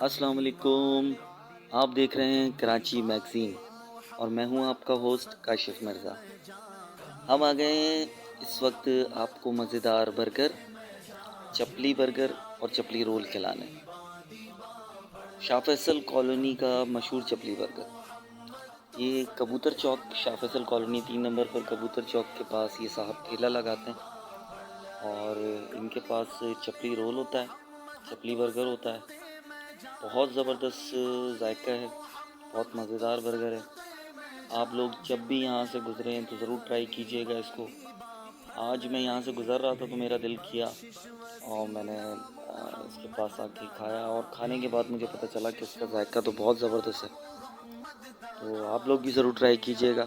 السلام علیکم، آپ دیکھ رہے ہیں کراچی میگزین اور میں ہوں آپ کا ہوسٹ کاشف مرزا۔ ہم آ گئے ہیں اس وقت آپ کو مزیدار برگر، چپلی برگر اور چپلی رول کھلانے۔ شاہ فیصل کالونی کا مشہور چپلی برگر، یہ کبوتر چوک، شاہ فیصل کالونی 3 نمبر پر کبوتر چوک کے پاس یہ صاحب ٹھیلا لگاتے ہیں اور ان کے پاس چپلی رول ہوتا ہے، چپلی برگر ہوتا ہے۔ بہت زبردست ذائقہ ہے، بہت مزیدار برگر ہے۔ آپ لوگ جب بھی یہاں سے گزریں تو ضرور ٹرائی کیجئے گا اس کو۔ آج میں یہاں سے گزر رہا تھا تو میرا دل کیا اور میں نے اس کے پاس آ کے کھایا، اور کھانے کے بعد مجھے پتہ چلا کہ اس کا ذائقہ تو بہت زبردست ہے، تو آپ لوگ بھی ضرور ٹرائی کیجئے گا۔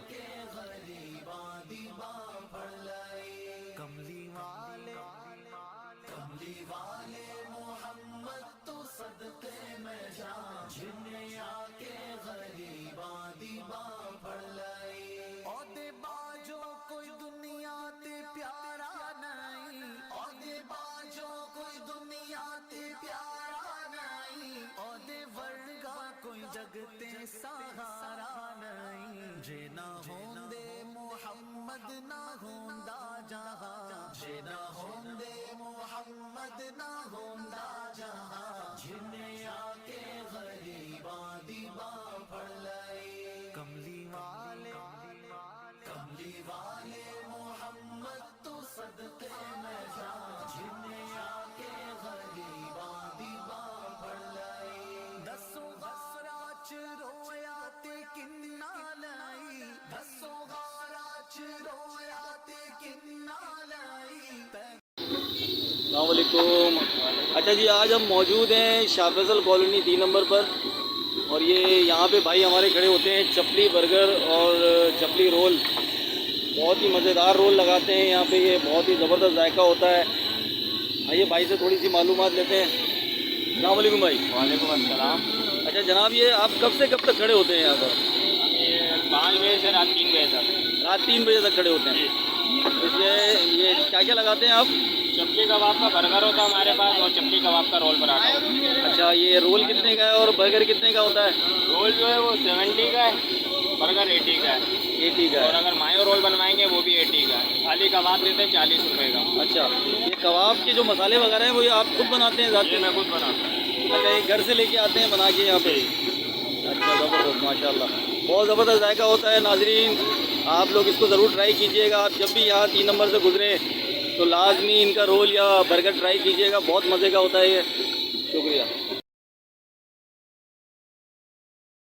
سہارا نہیں جے نہ ہوندے محمد نہ ہوندا جہاں، جے نہ ہوندے محمد نہ ہوندا جہاں، جنے آ کے غریباں دی باں پھڑ لئی۔ کملی والے محمد تو صدقے میں جاں، جنے آ کے غریباں دی باں پھڑ لئی۔ دسو غارا چ رویا تے کنا لائی، دسو غارا چ رویا تے کنا لائی۔ السلام علیکم۔ اچھا جی، آج ہم موجود ہیں شاہ فیصل کالونی 3 نمبر پر، اور یہ یہاں پہ بھائی ہمارے کھڑے ہوتے ہیں چپلی برگر اور چپلی رول۔ بہت ہی مزیدار رول لگاتے ہیں یہاں پہ، یہ بہت ہی زبردست ذائقہ ہوتا ہے۔ آئیے بھائی سے تھوڑی سی معلومات لیتے ہیں۔ السلام علیکم بھائی۔ وعلیکم السلام۔ اچھا جناب، یہ آپ کب سے کب تک کھڑے ہوتے ہیں یہاں پر؟ یہ 5 بجے سے رات 3 بجے تک۔ رات 3 بجے تک کھڑے ہوتے ہیں۔ اس لیے یہ کیا کیا لگاتے ہیں آپ؟ چپلی کباب کا برگر ہوتا ہے ہمارے پاس، اور چپلی کباب کا رول پراٹھا ہوتا ہے۔ اچھا، یہ رول کتنے کا ہے اور برگر کتنے کا ہوتا ہے؟ رول جو ہے وہ 70 کا ہے، برگر 80 کا ہے۔ 80 کا اور ہے۔ اگر مایو رول بنوائیں گے وہ بھی 80 کا ہے۔ خالی کباب دیتے ہیں 40 روپے کا۔ اچھا، یہ کباب کے جو مسالے وغیرہ ہیں وہ یہ آپ خود بناتے ہیں ذاتی؟ یہ میں خود بناتا ہوں۔ اچھا، یہ گھر سے لے کے آتے ہیں بنا کے یہاں پہ؟ اچھا، زبردست، ماشاء اللہ، بہت زبردست ذائقہ ہوتا ہے۔ ناظرین، آپ لوگ اس کو ضرور ٹرائی کیجئے گا۔ آپ جب بھی یہاں 3 نمبر سے گزریں تو لازمی ان کا رول یا برگر ٹرائی کیجئے گا، بہت مزے کا ہوتا ہے یہ۔ شکریہ۔